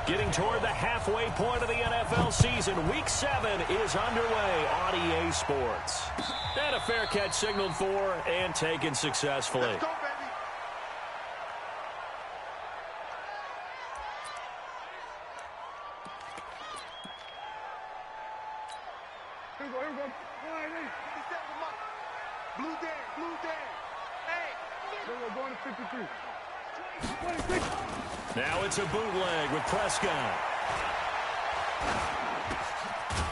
Getting toward the halfway point of the NFL season. Week 7 is underway on EA Sports. And a fair catch signaled for and taken successfully. Let's go, baby. Here we go, here we go. Blue day, blue day. Hey. Here we go, going to 53. 26. Now it's a bootleg with Prescott.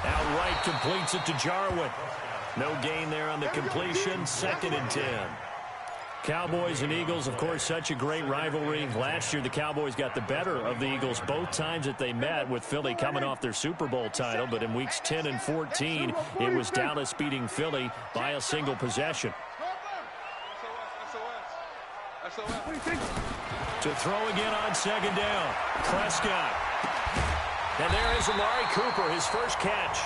Outright completes it to Jarwin. No gain there on the completion. 2nd and 10. Cowboys and Eagles, of course, such a great rivalry. Last year, the Cowboys got the better of the Eagles both times that they met, with Philly coming off their Super Bowl title. But in weeks 10 and 14, it was Dallas beating Philly by a single possession. To throw again on 2nd down. Prescott. And there is Amari Cooper, his first catch.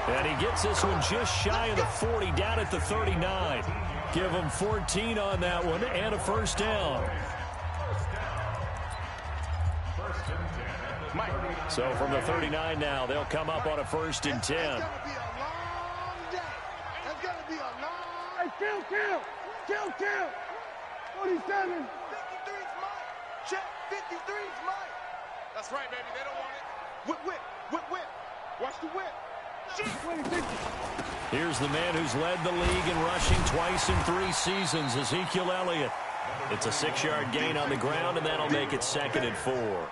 And he gets this one just shy of the 40, down at the 39. Give him 14 on that one and a first down. So from the 39 now, they'll come up on a 1st and 10. It's going to be a long day. It's going to be a long... Kill. 47. 53's mine. Check. 53's mine. That's right, baby. They don't want it. Whip. Watch the whip. Here's the man who's led the league in rushing twice in 3 seasons, Ezekiel Elliott. It's a 6-yard gain on the ground, and that'll make it 2nd and 4.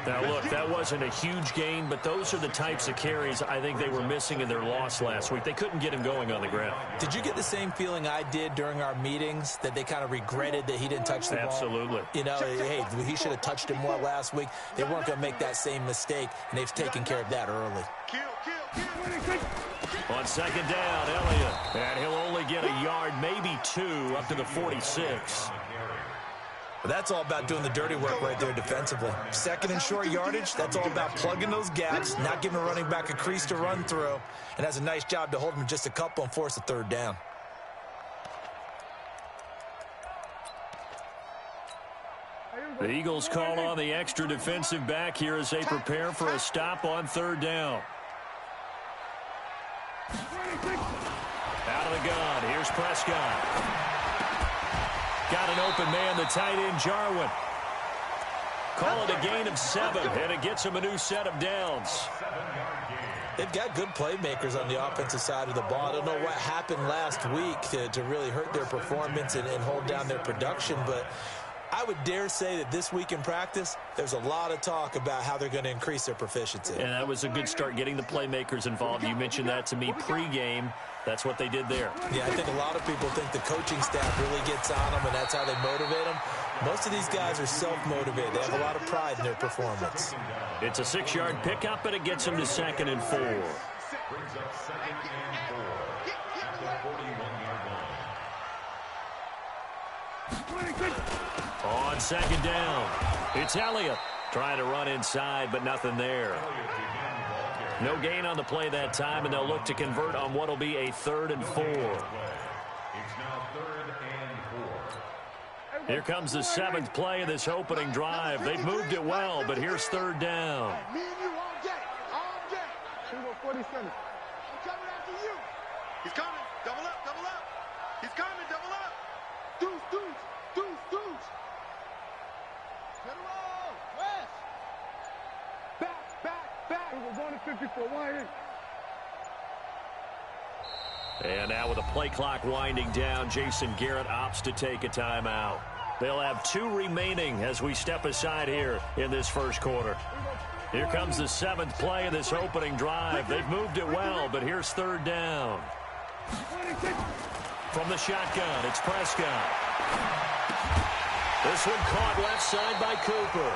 Now, look, that wasn't a huge gain, but those are the types of carries I think they were missing in their loss last week. They couldn't get him going on the ground. Did you get the same feeling I did during our meetings, that they kind of regretted that he didn't touch the ball? Absolutely. You know, hey, he should have touched it more last week. They weren't going to make that same mistake, and they've taken care of that early. On 2nd down, Elliott. And he'll only get a yard, maybe 2, up to the 46. But that's all about doing the dirty work right there defensively. 2nd and short yardage, that's all about plugging those gaps, not giving a running back a crease to run through, and has a nice job to hold him just a couple and force a 3rd down. The Eagles call on the extra defensive back here as they prepare for a stop on 3rd down. Out of the gun, here's Prescott. Got an open man, the tight end, Jarwin. Call it a gain of 7, and it gets him a new set of downs. They've got good playmakers on the offensive side of the ball. I don't know what happened last week to really hurt their performance and hold down their production, but I would dare say that this week in practice, there's a lot of talk about how they're going to increase their proficiency. And that was a good start, getting the playmakers involved. You mentioned that to me pregame. That's what they did there. Yeah, I think a lot of people think the coaching staff really gets on them, and that's how they motivate them. Most of these guys are self-motivated. They have a lot of pride in their performance. It's a 6-yard pickup, and it gets them to 2nd and 4. On 2nd down, it's Elliott trying to run inside, but nothing there. No gain on the play that time, and they'll look to convert on what will be a 3rd and 4. Here comes the 7th play of this opening drive. They've moved it well, but here's 3rd down. Me and you all day. Here we go, 47. I'm coming after you. He's coming. Double up. He's coming. Double up. Deuce. Get him on. West. Back. We're going to 54. Wide in. And now with the play clock winding down, Jason Garrett opts to take a timeout. They'll have 2 remaining as we step aside here in this first quarter. Here comes the 7th play of this opening drive. They've moved it well, but here's 3rd down. From the shotgun, it's Prescott. This one caught left side by Cooper.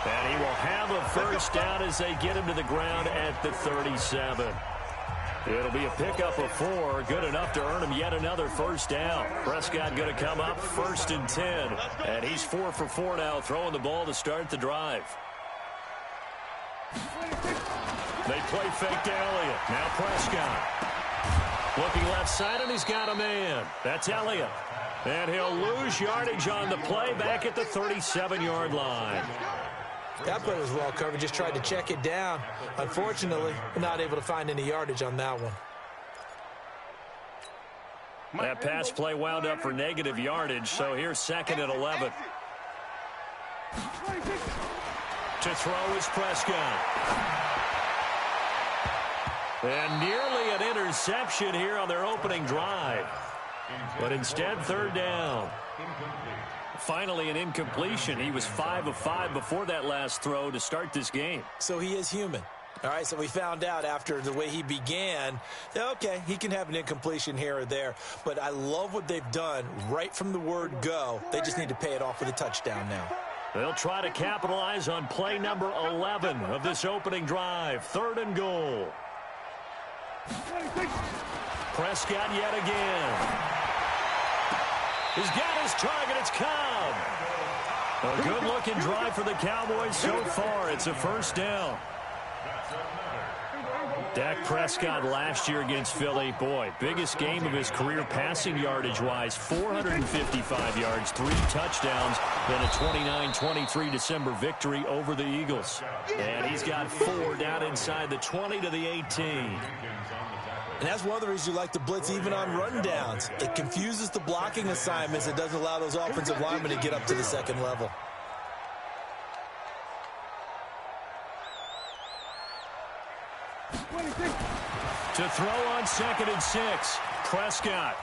And he will have a first down as they get him to the ground at the 37. It'll be a pickup of 4, good enough to earn him yet another first down. Prescott going to come up 1st and 10, and he's 4 for 4 now, throwing the ball to start the drive. They play fake to Elliott. Now Prescott. Looking left side, and he's got a man. That's Elliott. And he'll lose yardage on the play back at the 37-yard line. That play was well covered. Just tried to check it down. Unfortunately, not able to find any yardage on that one. That pass play wound up for negative yardage, so here's 2nd and 11. To throw is Prescott. And nearly an interception here on their opening drive. But instead, 3rd down. Finally, an incompletion. He was 5 of 5 before that last throw to start this game. So he is human. All right, so we found out after the way he began, okay, he can have an incompletion here or there. But I love what they've done right from the word go. They just need to pay it off with a touchdown now. They'll try to capitalize on play number 11 of this opening drive. 3rd and goal. Prescott yet again. He's got his target. It's Cobb. A good-looking drive for the Cowboys so far. It's a 1st down. Dak Prescott last year against Philly, boy, biggest game of his career passing yardage-wise, 455 yards, 3 touchdowns, then a 29-23 December victory over the Eagles. And he's got 4 down inside the 20 to the 18. And that's one of the reasons you like to blitz even on rundowns. It confuses the blocking assignments. It doesn't allow those offensive linemen to get up to the 2nd level. To throw on 2nd and 6, Prescott.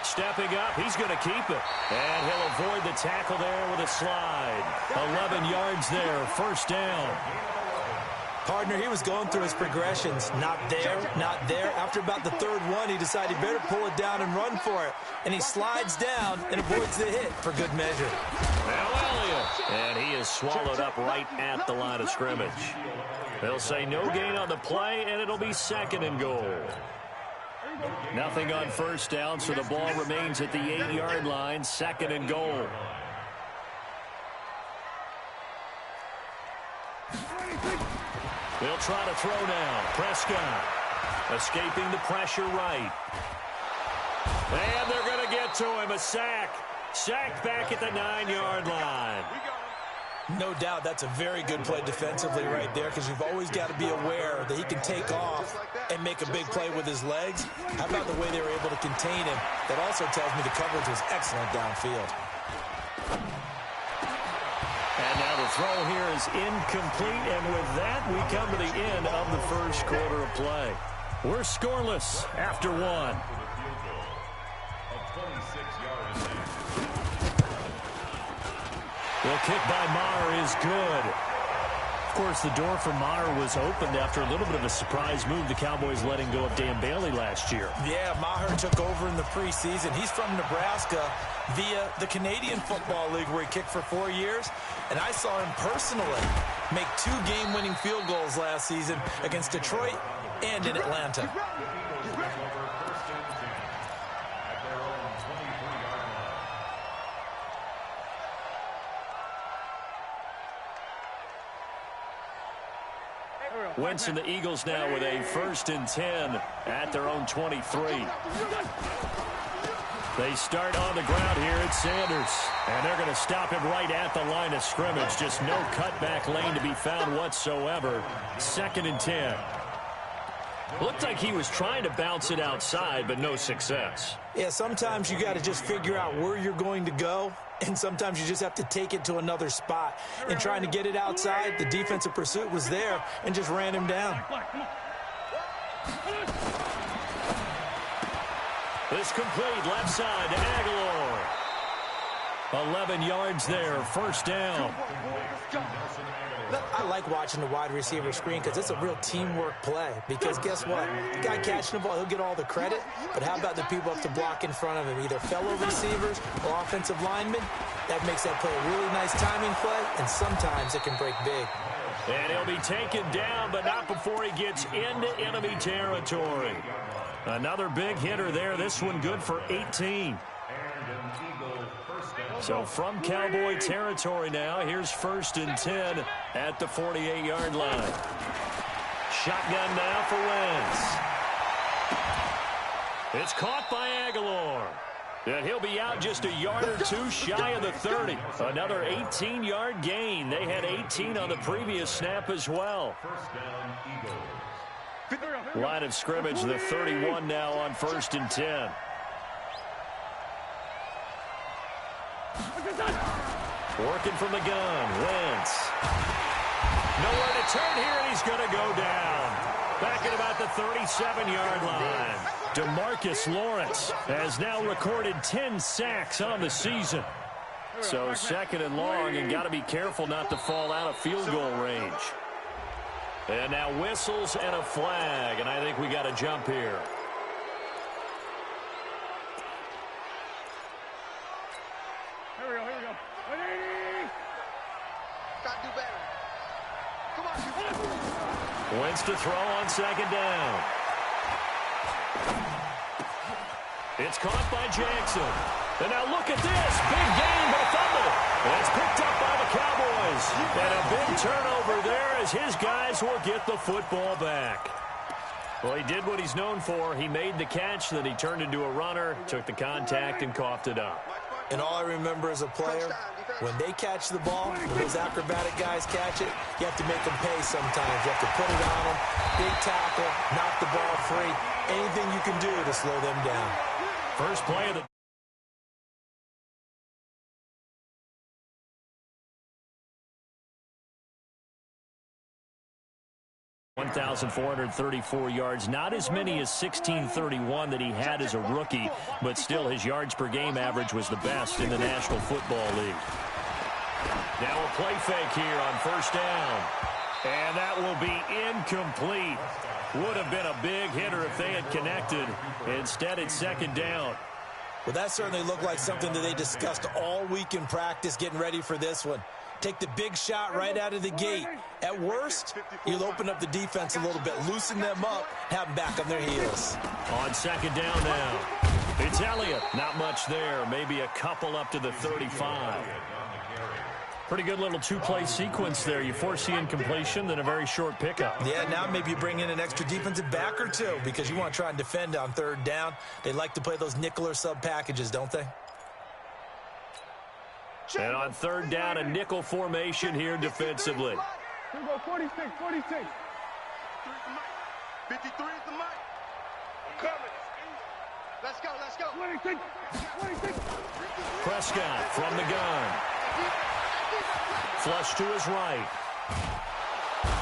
Stepping up, he's going to keep it. And he'll avoid the tackle there with a slide. 11 yards there, 1st down. Partner, he was going through his progressions. Not there, not there. After about the 3rd one, he decided he better pull it down and run for it. And he slides down and avoids the hit for good measure. Now Elliott. And he is swallowed up right at the line of scrimmage. They'll say no gain on the play, and it'll be 2nd and goal. Nothing on 1st down, so the ball remains at the 8-yard line, 2nd and goal. They'll try to throw now. Prescott escaping the pressure right. And they're going to get to him. A sack. Sacked back at the 9-yard line. No doubt that's a very good play defensively right there, because you've always got to be aware that he can take off and make a big play with his legs. How about the way they were able to contain him? That also tells me the coverage was excellent downfield. And now the throw here is incomplete, and with that, we come to the end of the 1st quarter of play. We're scoreless after 1. Well, kick by Maher is good. Of course, the door for Maher was opened after a little bit of a surprise move. The Cowboys letting go of Dan Bailey last year. Yeah, Maher took over in the preseason. He's from Nebraska via the Canadian Football League, where he kicked for 4 years. And I saw him personally make 2 game-winning field goals last season against Detroit and in Atlanta. Wentz and the Eagles now with a 1st and 10 at their own 23. They start on the ground here at Sanders. And they're going to stop him right at the line of scrimmage. Just no cutback lane to be found whatsoever. 2nd and 10. Looked like he was trying to bounce it outside, but no success. Yeah, sometimes you got to just figure out where you're going to go, and sometimes you just have to take it to another spot. And trying to get it outside, the defensive pursuit was there and just ran him down. This complete left side to Aguilar. 11 yards there, 1st down. I like watching the wide receiver screen because it's a real teamwork play. Because guess what? The guy catching the ball, he'll get all the credit. But how about the people up to block in front of him? Either fellow receivers or offensive linemen. That makes that play a really nice timing play, and sometimes it can break big. And he'll be taken down, but not before he gets into enemy territory. Another big hitter there. This one good for 18. So from Cowboy territory now, here's 1st and 10 at the 48-yard line. Shotgun now for Wentz. It's caught by Aguilar. And he'll be out just a yard or two shy of the 30. Another 18-yard gain. They had 18 on the previous snap as well. Line of scrimmage, the 31 now on 1st and 10. Working from the gun, Wentz. Nowhere to turn here, and he's going to go down. Back at about the 37-yard line. DeMarcus Lawrence has now recorded 10 sacks on the season. So 2nd and long, and got to be careful not to fall out of field goal range. And now whistles and a flag, and I think we got to jump here. Here we go. Gotta do better. Come on. Wentz to throw on 2nd down. It's caught by Jackson. And now look at this. Big gain, but a fumble. And it's picked up by the Cowboys. And a big turnover there as his guys will get the football back. Well, he did what he's known for. He made the catch, then he turned into a runner, took the contact, and coughed it up. And all I remember as a player, when they catch the ball, when those acrobatic guys catch it, you have to make them pay sometimes. You have to put it on them, big tackle, knock the ball free. Anything you can do to slow them down. First play of the 1,434 yards, not as many as 1,631 that he had as a rookie, but still his yards per game average was the best in the National Football League. Now a play fake here on 1st down, and that will be incomplete. Would have been a big hitter if they had connected. Instead, it's 2nd down. Well, that certainly looked like something that they discussed all week in practice getting ready for this one. Take the big shot right out of the gate. At worst, you'll open up the defense a little bit, loosen them up, have them back on their heels. On 2nd down now. It's Elliott. Not much there. Maybe a couple up to the 35. Pretty good little two-play sequence there. You force the incompletion, then a very short pickup. Yeah, now maybe you bring in an extra defensive back or two because you want to try and defend on 3rd down. They like to play those nickel or sub packages, don't they? And on 3rd down, a nickel formation here defensively. Here we go, 46. 53 is the mic. I'm coming. Let's go. 26. Prescott from the gun. Flush to his right.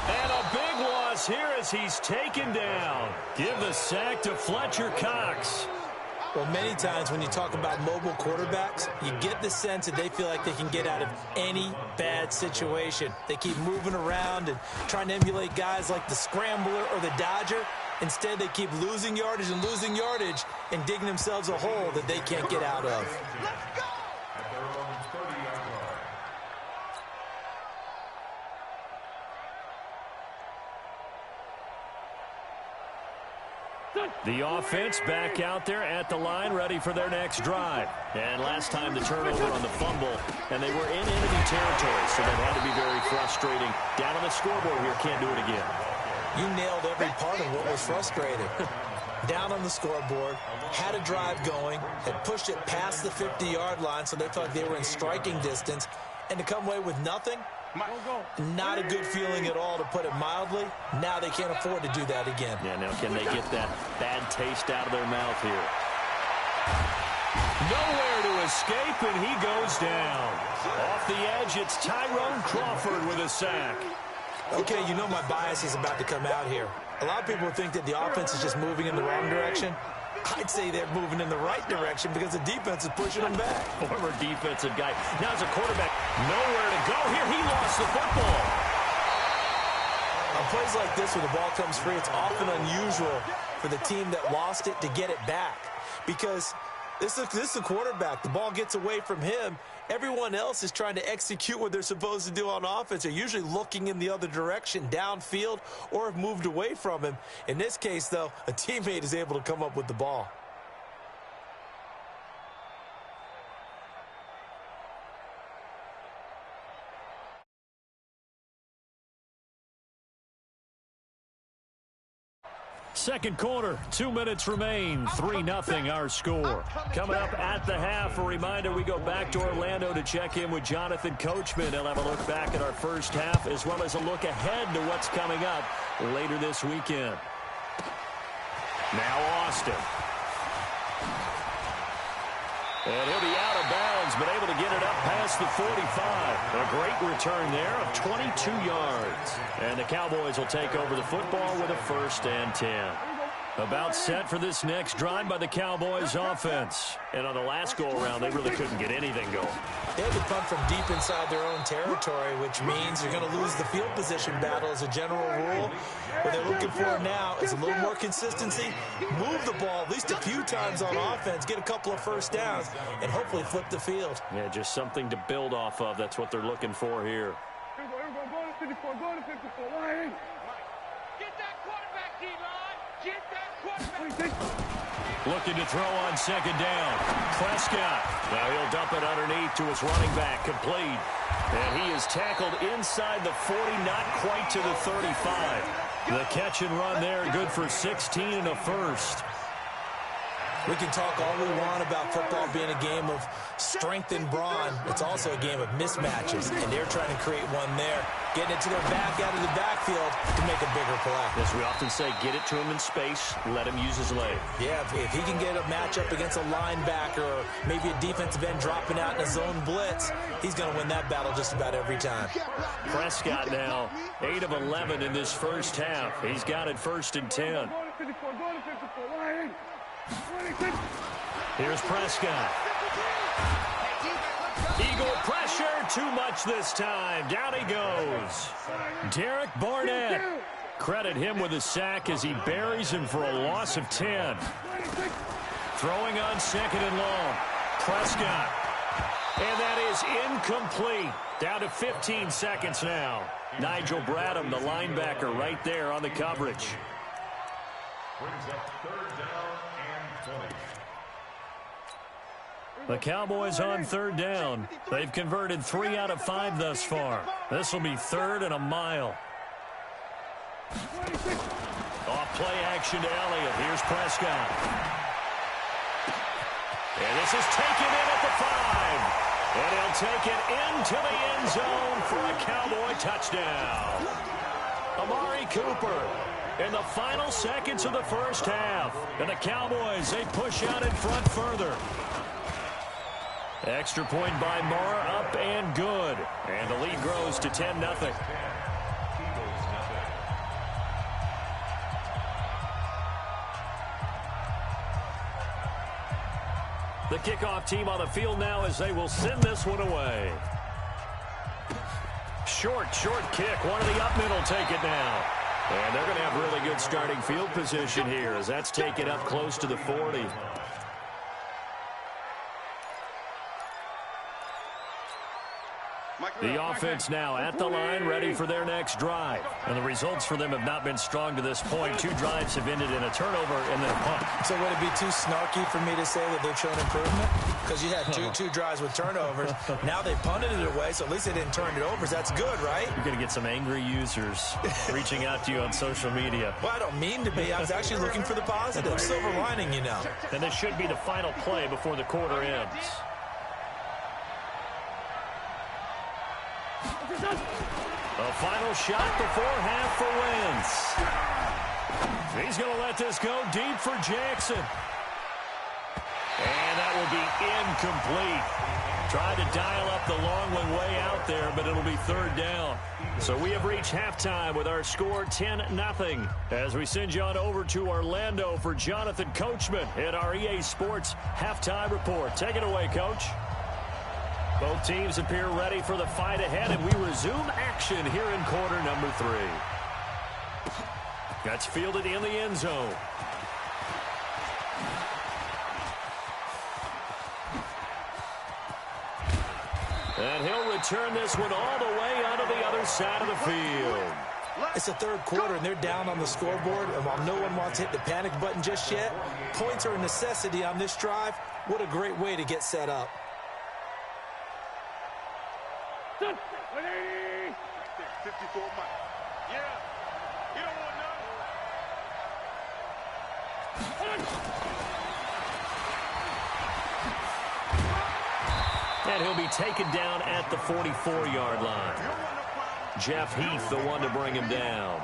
And a big loss here as he's taken down. Give the sack to Fletcher Cox. Well, many times when you talk about mobile quarterbacks, you get the sense that they feel like they can get out of any bad situation. They keep moving around and trying to emulate guys like the Scrambler or the Dodger. Instead, they keep losing yardage and digging themselves a hole that they can't get out of. Let's go. The offense back out there at the line, ready for their next drive. And last time the turnover on the fumble, and they were in enemy territory, so that had to be very frustrating. Down on the scoreboard here, can't do it again. You nailed every part of what was frustrating. Down on the scoreboard, had a drive going, had pushed it past the 50-yard line, so they felt like they were in striking distance, and to come away with nothing, not a good feeling at all, to put it mildly. Now they can't afford to do that again. Yeah, now can they get that bad taste out of their mouth here? Nowhere to escape, and he goes down. Off the edge, it's Tyrone Crawford with a sack. Okay, you know my bias is about to come out here. A lot of people think that the offense is just moving in the wrong direction. I'd say they're moving in the right direction because the defense is pushing them back. Former defensive guy. Now as a quarterback, nowhere to go here. He lost the football. On plays like this where the ball comes free, it's often unusual for the team that lost it to get it back because this is a quarterback. The ball gets away from him. Everyone else is trying to execute what they're supposed to do on offense. They're usually looking in the other direction, downfield, or have moved away from him. In this case, though, a teammate is able to come up with the ball. Second quarter, 2 minutes remain, 3-0 our score. Coming up at the half, a reminder we go back to Orlando to check in with Jonathan Coachman. He'll have a look back at our first half as well as a look ahead to what's coming up later this weekend. Now Austin. And he'll be out of bounds, but able to get it up past the 45. A great return there of 22 yards. And the Cowboys will take over the football with a 1st and 10. About set for this next drive by the Cowboys offense. And on the last go-around, they really couldn't get anything going. They had to punt from deep inside their own territory, which means you're going to lose the field position battle as a general rule. What they're looking for now is a little more consistency, move the ball at least a few times on offense, get a couple of first downs, and hopefully flip the field. Yeah, just something to build off of. That's what they're looking for here. Get that quarterback, D-line. Get that quarterback. Looking to throw on 2nd down. Prescott. Now he'll dump it underneath to his running back. Complete. And he is tackled inside the 40, not quite to the 35. The catch and run there, good for 16 and a 1st. We can talk all we want about football being a game of strength and brawn. It's also a game of mismatches, and they're trying to create one there. Getting it to their back out of the backfield to make a bigger play. As we often say, get it to him in space, let him use his leg. Yeah, if he can get a matchup against a linebacker or maybe a defensive end dropping out in a zone blitz, he's going to win that battle just about every time. Prescott now, 8 of 11 in this first half. He's got it 1st and 10. Here's Prescott. Eagle pressure, too much this time. Down he goes. Derek Barnett. Credit him with a sack as he buries him for a loss of 10. Throwing on 2nd and long. Prescott. And that is incomplete. Down to 15 seconds now. Nigel Bradham, the linebacker, right there on the coverage. Brings up 3rd down and 20. The Cowboys on 3rd down. They've converted 3 out of 5 thus far. This will be 3rd and a mile. Off play action to Elliott. Here's Prescott. And this is taken in at the 5. And he'll take it into the end zone for a Cowboy touchdown. Amari Cooper in the final seconds of the first half. And the Cowboys, they push out in front further. Extra point by Mara, up and good. And the lead grows to 10-0. The kickoff team on the field now as they will send this one away. Short kick. One of the up middle take it now. And they're going to have really good starting field position here as that's taken up close to the 40. The offense now at the line, ready for their next drive. And the results for them have not been strong to this point. 2 drives have ended in a turnover and then a punt. So would it be too snarky for me to say that they've shown improvement? Because you had two drives with turnovers. Now they punted it away, so at least they didn't turn it over. So that's good, right? You're going to get some angry users reaching out to you on social media. Well, I don't mean to be. I was actually looking for the positive. Silver lining, you know. And this should be the final play before the quarter ends. A final shot before half for Wentz. He's going to let this go deep for Jackson. And that will be incomplete. Tried to dial up the long one way out there, but it'll be 3rd down. So we have reached halftime with our score 10-0. As we send you on over to Orlando for Jonathan Coachman at our EA Sports Halftime Report. Take it away, Coach. Both teams appear ready for the fight ahead, and we resume action here in quarter number 3. That's fielded in the end zone. And he'll return this one all the way onto the other side of the field. It's the 3rd quarter, and they're down on the scoreboard. And while no one wants to hit the panic button just yet, points are a necessity on this drive. What a great way to get set up. 54 Mike. Yeah. You don't want none. And he'll be taken down at the 44-yard line. Jeff Heath, the one to bring him down.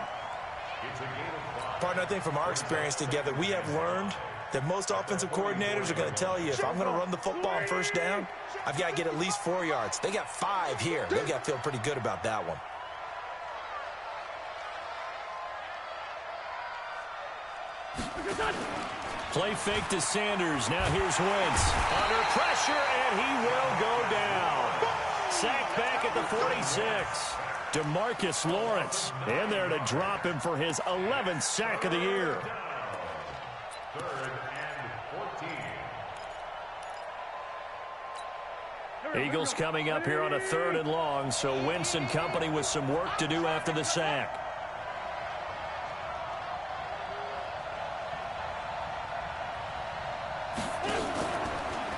Partner, I think from our experience together, we have learned that most offensive coordinators are going to tell you, if I'm going to run the football on first down, I've got to get at least 4 yards. They got 5 here. They've got to feel pretty good about that one. Play fake to Sanders. Now here's Wentz. Under pressure, and he will go down. Sacked back at the 46. DeMarcus Lawrence in there to drop him for his 11th sack of the year. 3rd and 14. Eagles coming up here on a 3rd and long, so Wentz and company with some work to do after the sack.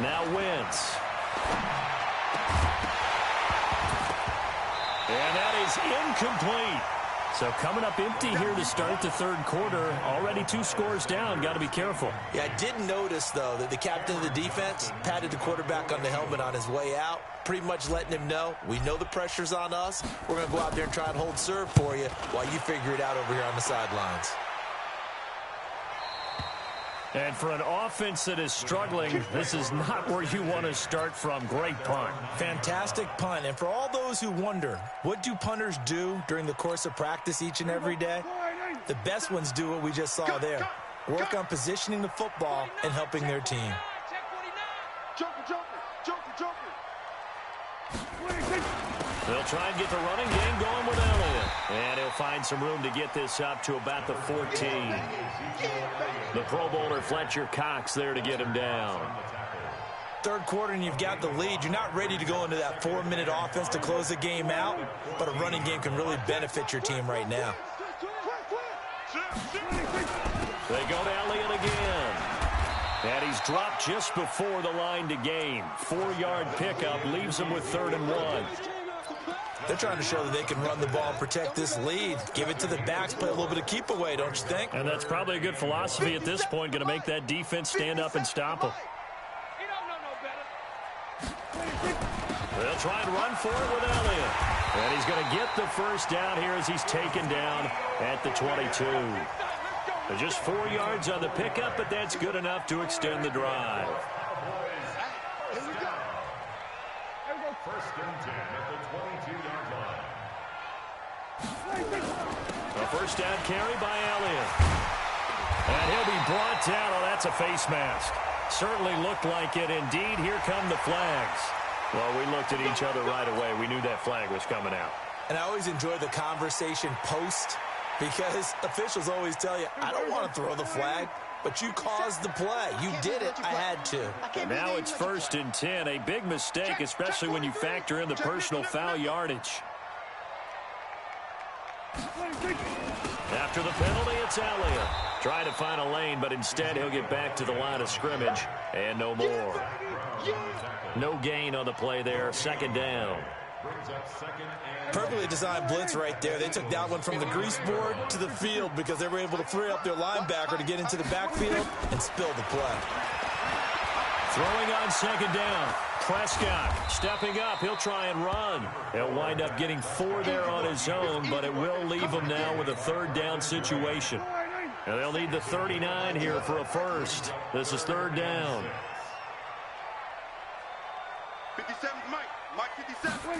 Now Wentz. And that is incomplete. So coming up empty here to start the 3rd quarter. Already 2 scores down. Got to be careful. Yeah, I did notice, though, that the captain of the defense patted the quarterback on the helmet on his way out, pretty much letting him know, we know the pressure's on us. We're going to go out there and try and hold serve for you while you figure it out over here on the sidelines. And for an offense that is struggling, this is not where you want to start from. Great punt. Fantastic punt. And for all those who wonder, what do punters do during the course of practice each and every day? The best ones do what we just saw there. Work on positioning the football and helping their team. They'll try and get the running game going with Elliott. And he'll find some room to get this up to about the 14. The Pro Bowler Fletcher Cox there to get him down. 3rd quarter and you've got the lead. You're not ready to go into that 4-minute offense to close the game out, but a running game can really benefit your team right now. They go to Elliott again. And he's dropped just before the line to gain. 4-yard pickup leaves him with 3rd and 1. They're trying to show that they can run the ball and protect this lead. Give it to the backs, play a little bit of keep away, don't you think? And that's probably a good philosophy at this point, going to make that defense stand up and stop them. They'll try and run for it with Elliott. And he's going to get the first down here as he's taken down at the 22. Just 4 yards on the pickup, but that's good enough to extend the drive. 1st and 10 at the 22-yard line. A first down carry by Elliott. And he'll be brought down. Oh, that's a face mask. Certainly looked like it. Indeed, here come the flags. Well, we looked at each other right away. We knew that flag was coming out. And I always enjoy the conversation post, because officials always tell you, I don't want to throw the flag, but you caused the play. You did it. I had to. And now it's 1st and 10. A big mistake, especially when you factor in the personal foul yardage. After the penalty, it's Elliott. Trying to find a lane, but instead he'll get back to the line of scrimmage. And no more. No gain on the play there. 2nd down. Perfectly designed blitz right there. They took that one from the grease board to the field because they were able to free up their linebacker to get into the backfield and spill the play. Throwing on 2nd down. Prescott stepping up. He'll try and run. He'll wind up getting 4 there on his own, but it will leave him now with a 3rd down situation. And they'll need the 39 here for a first. This is 3rd down. 57 Mike. Mike 57.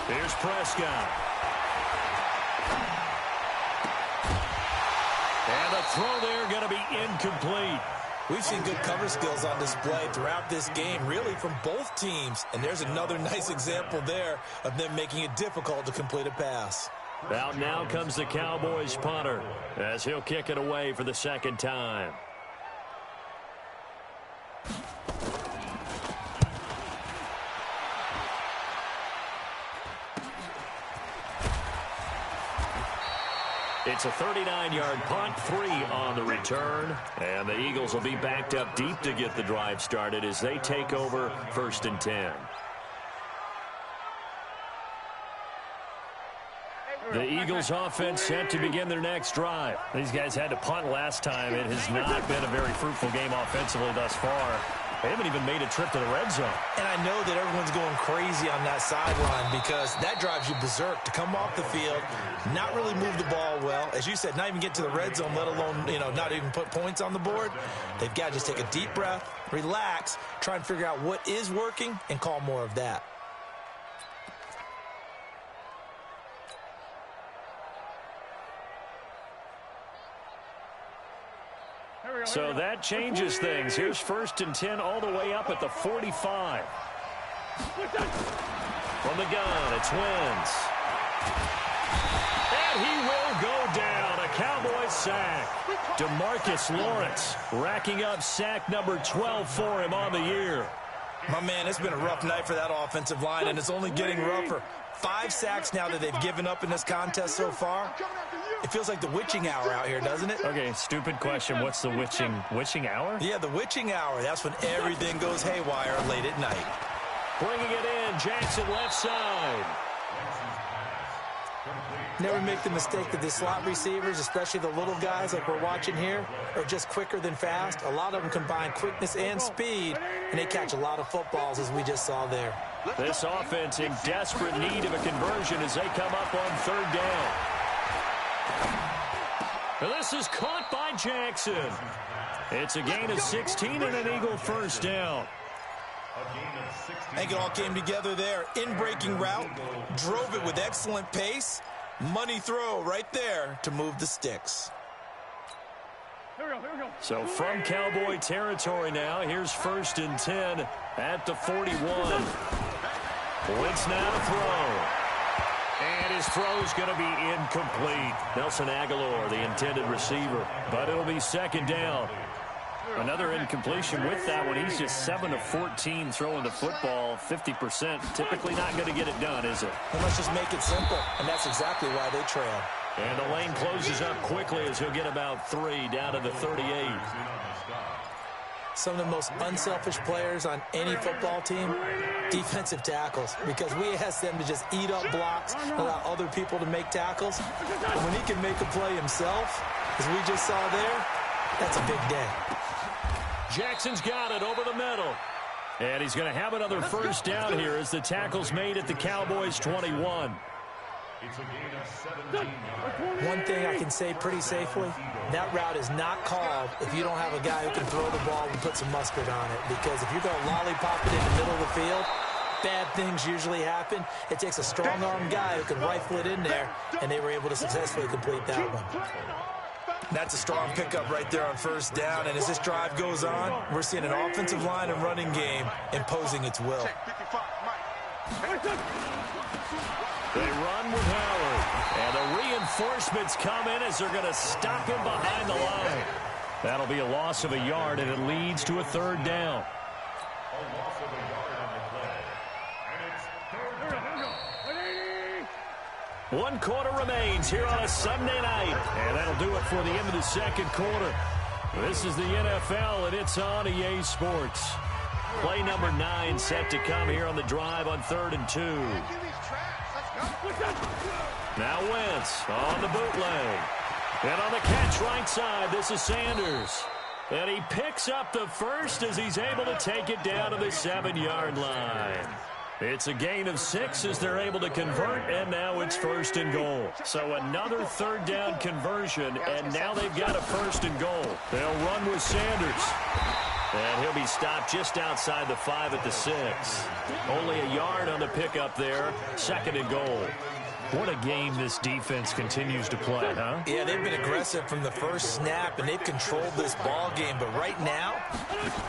Here's Prescott. And the throw there going to be incomplete. We've seen good cover skills on display throughout this game, really from both teams. And there's another nice example there of them making it difficult to complete a pass. Out now comes the Cowboys punter as he'll kick it away for the 2nd time. It's a 39-yard punt, 3 on the return. And the Eagles will be backed up deep to get the drive started as they take over 1st and 10. The Eagles offense set to begin their next drive. These guys had to punt last time. It has not been a very fruitful game offensively thus far. They haven't even made a trip to the red zone. And I know that everyone's going crazy on that sideline because that drives you berserk to come off the field, not really move the ball well. As you said, not even get to the red zone, let alone, not even put points on the board. They've got to just take a deep breath, relax, try and figure out what is working, and call more of that. So that changes things. Here's 1st and 10 all the way up at the 45. From the gun, it's Wentz. And he will go down. A Cowboys sack. DeMarcus Lawrence racking up sack number 12 for him on the year. My man, it's been a rough night for that offensive line, and it's only getting rougher. 5 sacks now that they've given up in this contest so far. It feels like the witching hour out here, doesn't it? Okay, stupid question. What's the witching hour? Yeah, the witching hour. That's when everything goes haywire late at night. Bringing it in, Jackson left side. Never make the mistake that the slot receivers, especially the little guys like we're watching here, are just quicker than fast. A lot of them combine quickness and speed, and they catch a lot of footballs, as we just saw there. This offense in desperate need of a conversion as they come up on 3rd down. This is caught by Jackson. It's a gain of 16 and an Eagle 1st down. I think it all came together there. In-breaking route, drove it with excellent pace. Money throw right there to move the sticks. So from Cowboy territory now, here's 1st and 10 at the 41. Wentz now to throw. And his throw's going to be incomplete. Nelson Aguilar, the intended receiver. But it'll be 2nd down. Another incompletion with that one. He's just 7 of 14 throwing the football, 50%. Typically not going to get it done, is it? Well, let's just make it simple, and that's exactly why they trail. And the lane closes up quickly as he'll get about 3 down to the 38. Some of the most unselfish players on any football team, defensive tackles, because we ask them to just eat up blocks, allow other people to make tackles. And when he can make a play himself, as we just saw there, that's a big day. Jackson's got it over the middle. And he's going to have another 1st down here as the tackle's made at the Cowboys 21. One thing I can say pretty safely, that route is not called if you don't have a guy who can throw the ball and put some mustard on it. Because if you're going to lollipop it in the middle of the field, bad things usually happen. It takes a strong-arm guy who can rifle it in there, and they were able to successfully complete that one. That's a strong pickup right there on 1st down, and as this drive goes on, we're seeing an offensive line and running game imposing its will. They run with Howard, and the reinforcements come in as they're going to stop him behind the line. That'll be a loss of a yard, and it leads to a 3rd down. One quarter remains here on a Sunday night, and that'll do it for the end of the 2nd quarter. This is the NFL, and it's on EA Sports. Play number 9 set to come here on the drive on 3rd and 2. Now Wentz on the bootleg. And on the catch right side, this is Sanders. And he picks up the 1st as he's able to take it down to the 7-yard line. It's a gain of 6 as they're able to convert, and now it's 1st and goal. So another 3rd down conversion, and now they've got a 1st and goal. They'll run with Sanders. And he'll be stopped just outside the 5 at the 6. Only a yard on the pickup there. 2nd and goal. What a game this defense continues to play, huh? Yeah, they've been aggressive from the first snap, and they've controlled this ball game. But right now,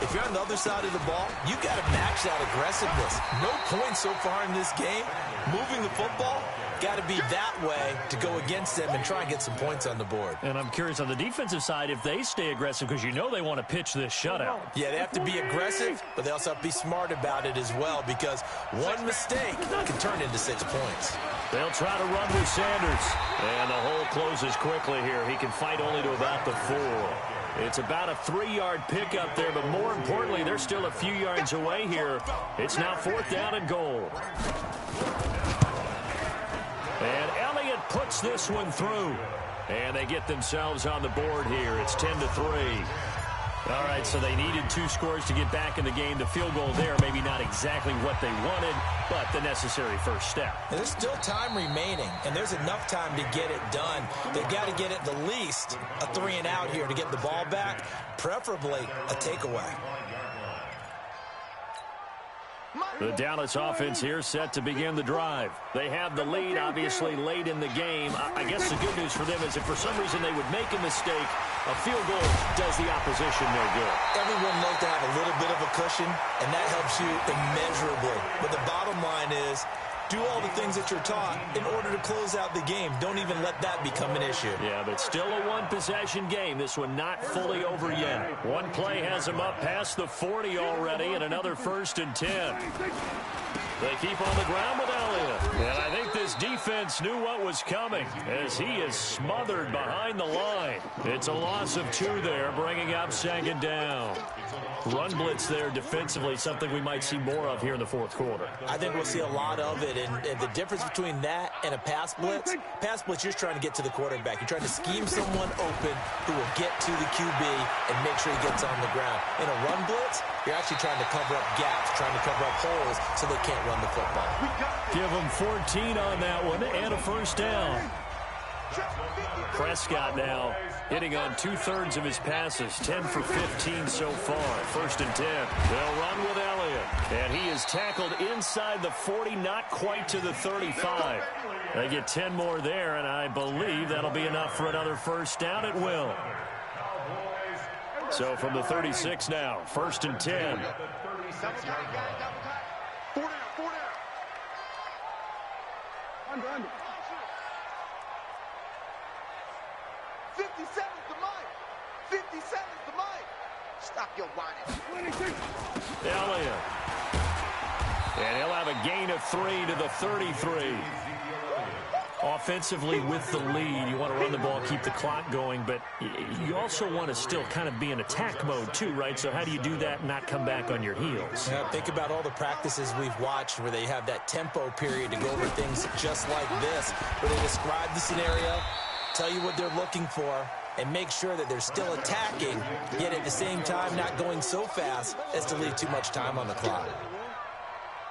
if you're on the other side of the ball, you got to match that aggressiveness. No points so far in this game. Moving the football, got to be that way to go against them and try and get some points on the board. And I'm curious on the defensive side if they stay aggressive, because you know they want to pitch this shutout. Yeah, they have to be aggressive, but they also have to be smart about it as well, because one mistake can turn into 6 points. They'll try to run with Sanders. And the hole closes quickly here. He can fight only to about the 4. It's about a 3-yard pickup there, but more importantly, they're still a few yards away here. It's now 4th down and goal. And Elliott puts this one through. And they get themselves on the board here. It's 10-3. All right, so they needed 2 scores to get back in the game. The field goal there, maybe not exactly what they wanted, but the necessary first step. And there's still time remaining, and there's enough time to get it done. They've got to get at the least a 3-and-out here to get the ball back, preferably a takeaway. The Dallas offense here set to begin the drive. They have the lead, obviously, late in the game. I guess the good news for them is if for some reason they would make a mistake, a field goal does the opposition no good. Everyone loves to have a little bit of a cushion, and that helps you immeasurably. But the bottom line is, do all the things that you're taught in order to close out the game. Don't even let that become an issue. Yeah, but still a one-possession game. This one not fully over yet. One play has them up past the 40 already, and another 1st and 10. They keep on the ground with Elliott. And I think this defense knew what was coming as he is smothered behind the line. It's a loss of 2 there, bringing up 2nd down. Run blitz there defensively, something we might see more of here in the 4th quarter. I think we'll see a lot of it, and the difference between that and a pass blitz, you're just trying to get to the quarterback. You're trying to scheme someone open who will get to the QB and make sure he gets on the ground. In a run blitz, you're actually trying to cover up gaps, trying to cover up holes so they can't run the football. Give them 14 on that one and a 1st down. Prescott now hitting on 2/3 of his passes, 10 for 15 so far. 1st and 10. They'll run with Elliott. And he is tackled inside the 40, not quite to the 35. They get 10 more there, and I believe that'll be enough for another 1st down. It will. So from the 36 now, 1st and 10. 57's the mic. 57's the mic. Stop your whining. Elliott. And he'll have a gain of 3 to the 33. Offensively with the lead, you want to run the ball, keep the clock going, but you also want to still kind of be in attack mode too, right? So how do you do that and not come back on your heels? Yeah, think about all the practices we've watched where they have that tempo period to go over things just like this, where they describe the scenario, tell you what they're looking for, and make sure that they're still attacking, yet at the same time not going so fast as to leave too much time on the clock.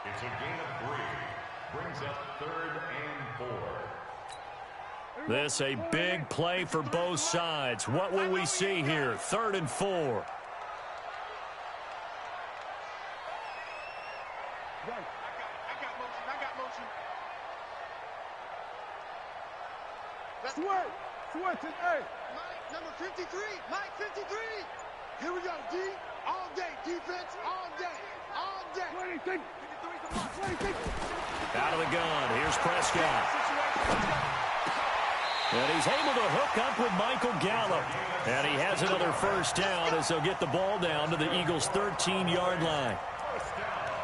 It's a gain of 3. Brings up 3rd and 4. This a big play for both sides. What will we see here? 3rd and 4. I got motion. Switch it, hey. Mike, number 53. Mike, 53. Here we go, D. All day, defense, all day. All day. 23. 23. Out of the gun. Here's Prescott. And he's able to hook up with Michael Gallup. And he has another 1st down as they'll get the ball down to the Eagles' 13-yard line.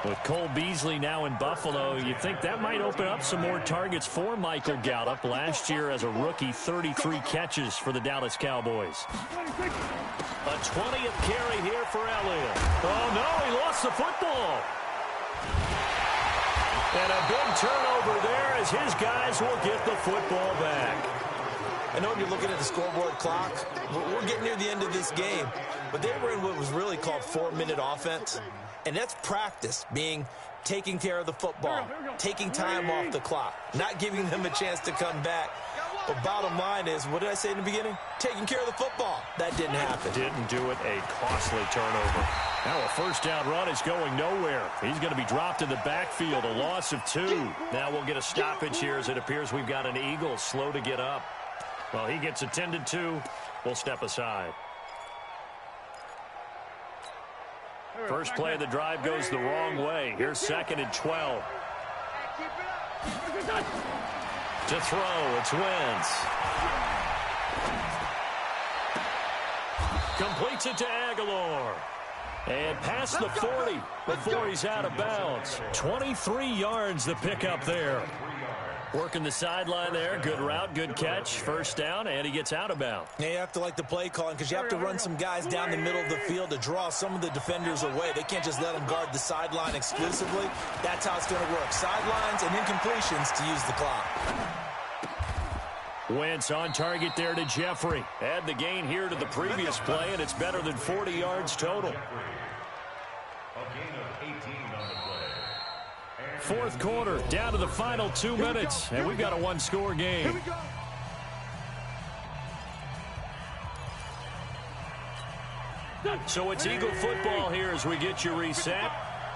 With Cole Beasley now in Buffalo, you'd think that might open up some more targets for Michael Gallup. Last year as a rookie, 33 catches for the Dallas Cowboys. A 20th carry here for Elliott. Oh, no, he lost the football. And a big turnover there as his guys will get the football back. I know when you're looking at the scoreboard clock, we're getting near the end of this game, but they were in what was really called 4-minute offense. And that's practice, being taking care of the football, taking time off the clock, not giving them a chance to come back. But bottom line is, what did I say in the beginning? Taking care of the football. That didn't happen. Didn't do it. A costly turnover. Now a 1st down run is going nowhere. He's going to be dropped in the backfield, a loss of 2. Now we'll get a stoppage here as it appears we've got an Eagle slow to get up. Well, he gets attended to. We'll step aside. First play of the drive goes the wrong way. Here's 2nd and 12. To throw, it's Wentz. Completes it to Aguilar. And past the 40 before he's out of bounds. 23 yards the pickup there. Working the sideline there. Good route, good catch. 1st down, and he gets out of bounds. Now you have to like the play calling because you have to run some guys down the middle of the field to draw some of the defenders away. They can't just let them guard the sideline exclusively. That's how it's going to work. Sidelines and incompletions to use the clock. Wentz on target there to Jeffrey. Add the gain here to the previous play, and it's better than 40 yards total. A gain of 18 on the play. Fourth quarter, down to the final 2 minutes, and we've got a one-score game. So it's Eagle football here as we get you reset.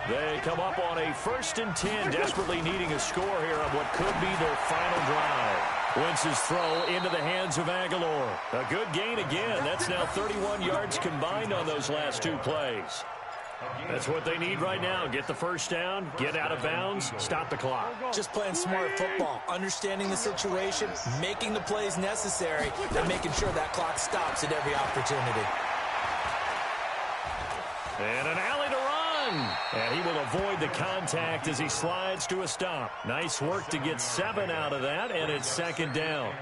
They come up on a 1st and 10, desperately needing a score here on what could be their final drive. Wentz's throw into the hands of Aguilar. A good gain again. That's now 31 yards combined on those last 2 plays. That's what they need right now. Get the first down, get out of bounds, stop the clock. Just playing smart football, understanding the situation, making the plays necessary, and making sure that clock stops at every opportunity. And an alley to run. And he will avoid the contact as he slides to a stop. Nice work to get 7 out of that, and it's 2nd down.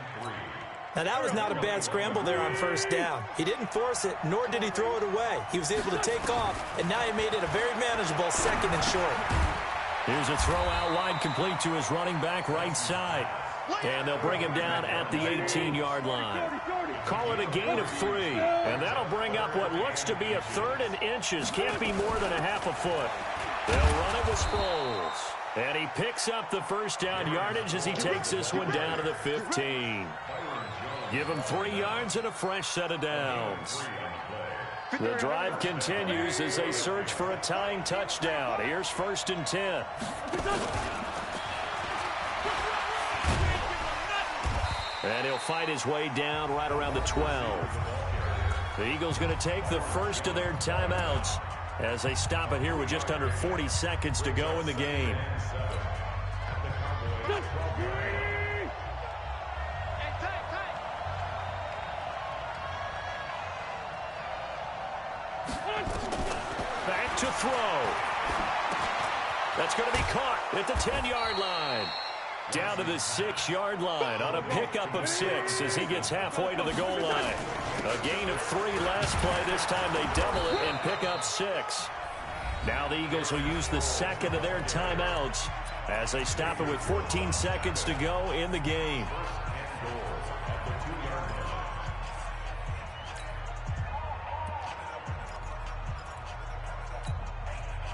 Now, that was not a bad scramble there on 1st down. He didn't force it, nor did he throw it away. He was able to take off, and now he made it a very manageable 2nd and short. Here's a throw out wide, complete to his running back right side. And they'll bring him down at the 18-yard line. Call it a gain of 3. And that'll bring up what looks to be a 3rd and inches. Can't be more than a half a foot. They'll run it with Sproles. And he picks up the first down yardage as he takes this one down to the 15. Give him 3 yards and a fresh set of downs. The drive continues as they search for a tying touchdown. Here's 1st and 10. And he'll fight his way down right around the 12. The Eagles going to take the first of their timeouts as they stop it here with just under 40 seconds to go in the game. Back to throw. That's going to be caught at the 10-yard line. Down to the 6-yard line on a pickup of 6 as he gets halfway to the goal line. A gain of 3 last play. This time they double it and pick up 6. Now the Eagles will use the second of their timeouts as they stop it with 14 seconds to go in the game.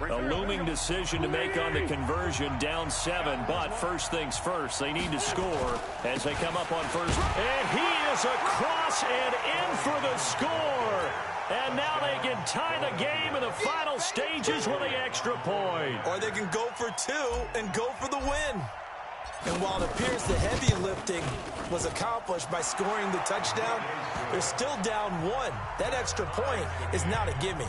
A looming decision to make on the conversion, down 7, but first things first, they need to score as they come up on first. And he is across and in for the score. And now they can tie the game in the final stages with the extra point. Or they can go for 2 and go for the win. And while it appears the heavy lifting was accomplished by scoring the touchdown, they're still down 1. That extra point is not a gimme.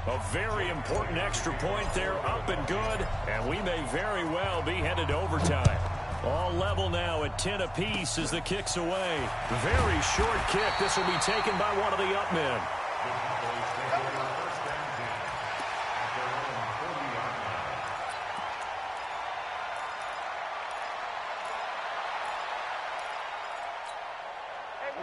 A very important extra point there, up and good, and we may very well be headed to overtime. All level now at 10 apiece as the kick's away. Very short kick. This will be taken by one of the up men.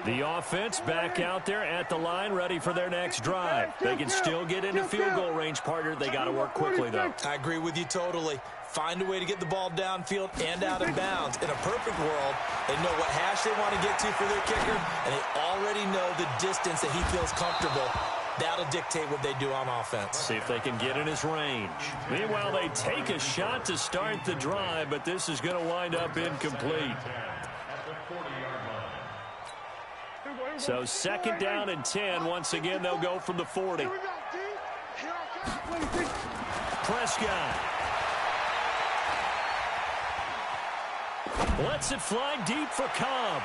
The offense back out there at the line, ready for their next drive. They can still get into field goal range, partner. They got to work quickly, though. I agree with you totally. Find a way to get the ball downfield and out of bounds. In a perfect world, they know what hash they want to get to for their kicker, and they already know the distance that he feels comfortable. That'll dictate what they do on offense. See if they can get in his range. Meanwhile, they take a shot to start the drive, but this is going to wind up incomplete. So 2nd down and 10. Once again, they'll go from the 40. Prescott. Lets it fly deep for Cobb.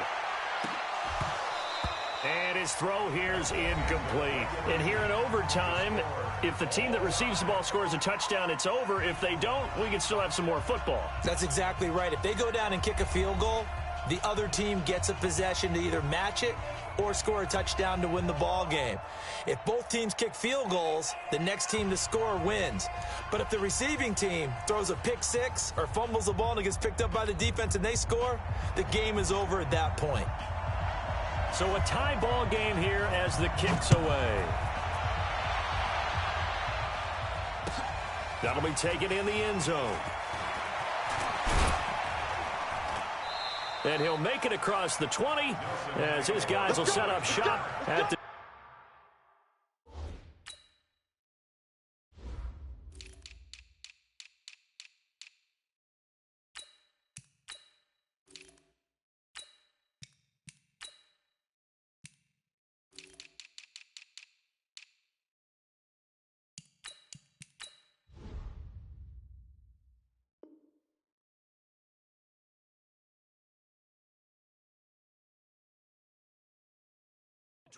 And his throw here's incomplete. And here in overtime, if the team that receives the ball scores a touchdown, it's over. If they don't, we can still have some more football. That's exactly right. If they go down and kick a field goal, the other team gets a possession to either match it or score a touchdown to win the ball game. If both teams kick field goals, the next team to score wins. But if the receiving team throws a pick 6 or fumbles the ball and it gets picked up by the defense and they score, the game is over at that point. So a tie ball game here as the kick's away. That'll be taken in the end zone. and he'll make it across the 20 as his guys will set up shop at the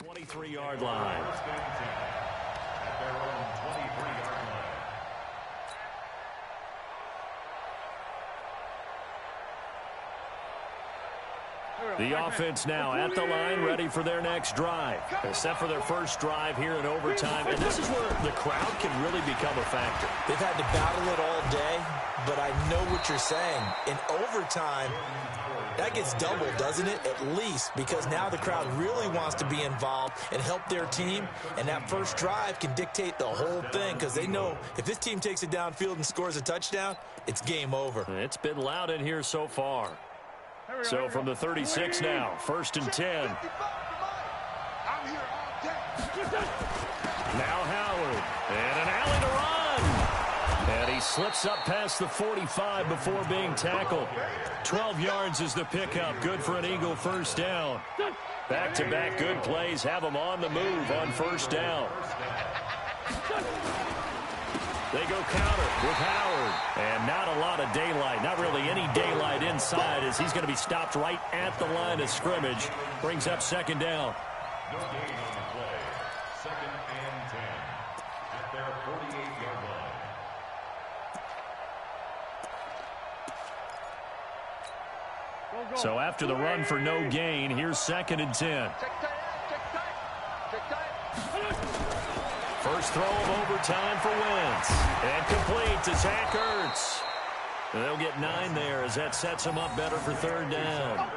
23-yard line. At their own 23-yard line. The offense now at the line, ready for their next drive. Except for their first drive here in overtime. And this is where the crowd can really become a factor. They've had to battle it all day, but I know what you're saying. In overtime, that gets doubled, doesn't it? At least, because now the crowd really wants to be involved and help their team. And that first drive can dictate the whole thing because they know if this team takes it downfield and scores a touchdown, it's game over. It's been loud in here so far. So from the 36 now, 1st and 10. Now Howard, and an alley to run. And he slips up past the 45 before being tackled. 12 yards is the pickup, good for an Eagle first down. Back-to-back good plays have them on the move on first down. They go counter with Howard. And not a lot of daylight. Not really any daylight inside as he's going to be stopped right at the line of scrimmage. Brings up 2nd down. No gain on the play. 2nd and 10. At their 48-yard line. So after the run for no gain, here's 2nd and 10. First throw of overtime for Wentz. And complete to Zach Ertz. They'll get 9 there as that sets them up better for 3rd down.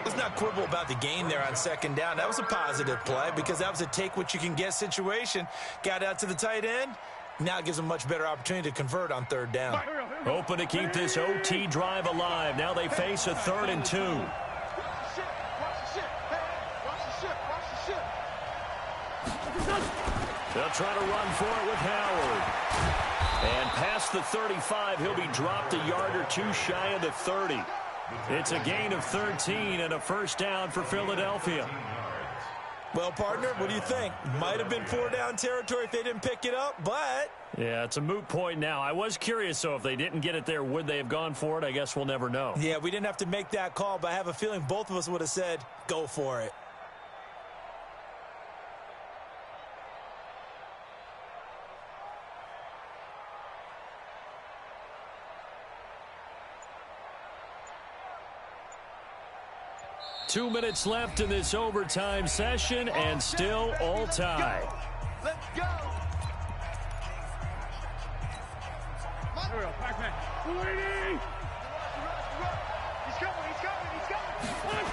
Let's not quibble about the gain there on 2nd down. That was a positive play because that was a take-what-you-can-get situation. Got out to the tight end. Now it gives them a much better opportunity to convert on 3rd down. Open to keep this OT drive alive. Now they face a 3rd and 2. They'll try to run for it with Howard. And past the 35, he'll be dropped a yard or two shy of the 30. It's a gain of 13 and a first down for Philadelphia. Well, partner, what do you think? Might have been 4-down territory if they didn't pick it up, but... Yeah, it's a moot point now. I was curious, so if they didn't get it there, would they have gone for it? I guess we'll never know. Yeah, we didn't have to make that call, but I have a feeling both of us would have said, go for it. Two minutes left in this overtime session, and still all tied. Let's go. He's coming.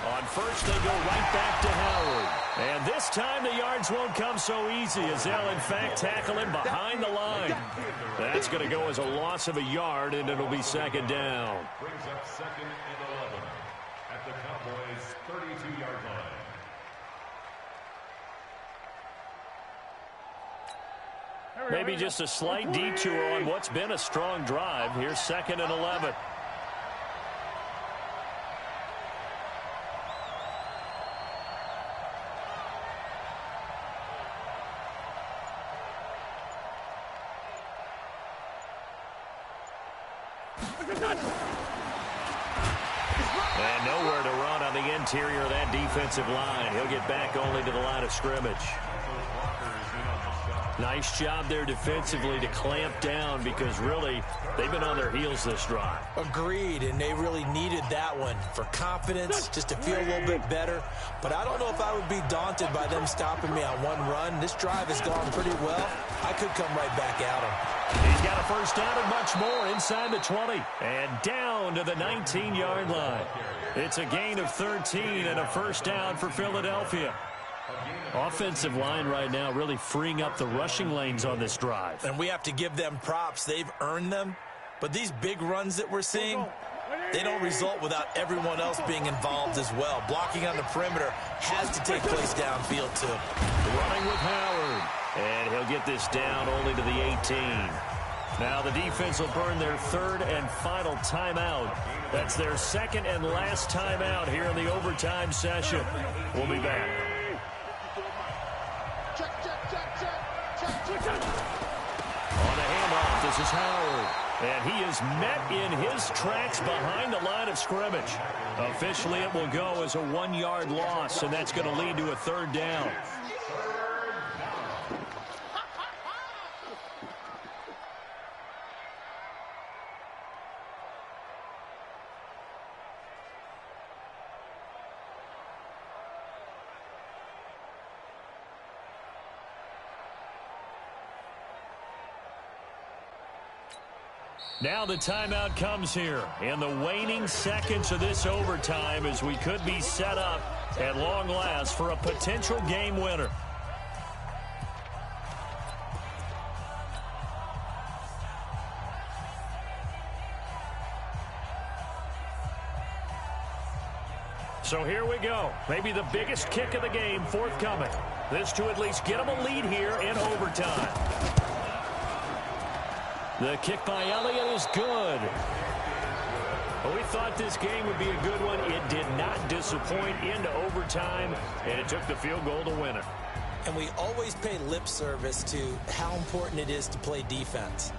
On first, they go right back to Howard. And this time the yards won't come so easy as they'll, in fact, tackle him behind the line. That's going to go as a loss of a yard, and it'll be 2nd down. Brings up 2nd and 11 at the Cowboys' 32-yard line. Maybe just a slight detour on what's been a strong drive. Here's 2nd and 11. And nowhere to run on the interior of that defensive line. He'll get back only to the line of scrimmage. Nice job there defensively to clamp down because really they've been on their heels this drive. Agreed, and they really needed that one for confidence, just to feel a little bit better. But I don't know if I would be daunted by them stopping me on one run. This drive has gone pretty well. I could come right back at him. He's got a first down and much more inside the 20 and down to the 19-yard line. It's a gain of 13 and a first down for Philadelphia. Offensive line right now really freeing up the rushing lanes on this drive. And we have to give them props. They've earned them. But these big runs that we're seeing, they don't result without everyone else being involved as well. Blocking on the perimeter has to take place downfield too. Running with Howard. And he'll get this down only to the 18. Now the defense will burn their third and final timeout. That's their second and last timeout here in the overtime session. We'll be back. On the handoff, this is Howard. And he is met in his tracks behind the line of scrimmage. Officially, it will go as a 1-yard loss, and that's going to lead to a third down. Now the timeout comes here in the waning seconds of this overtime as we could be set up at long last for a potential game winner. So here we go. Maybe the biggest kick of the game forthcoming. This to at least get them a lead here in overtime. The kick by Elliott is good. Well, we thought this game would be a good one. It did not disappoint into overtime, and it took the field goal to win it. And we always pay lip service to how important it is to play defense.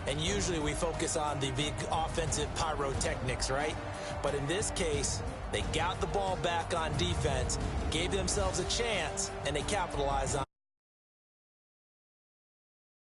And usually we focus on the big offensive pyrotechnics, right? But in this case, they got the ball back on defense, gave themselves a chance, and they capitalized on it.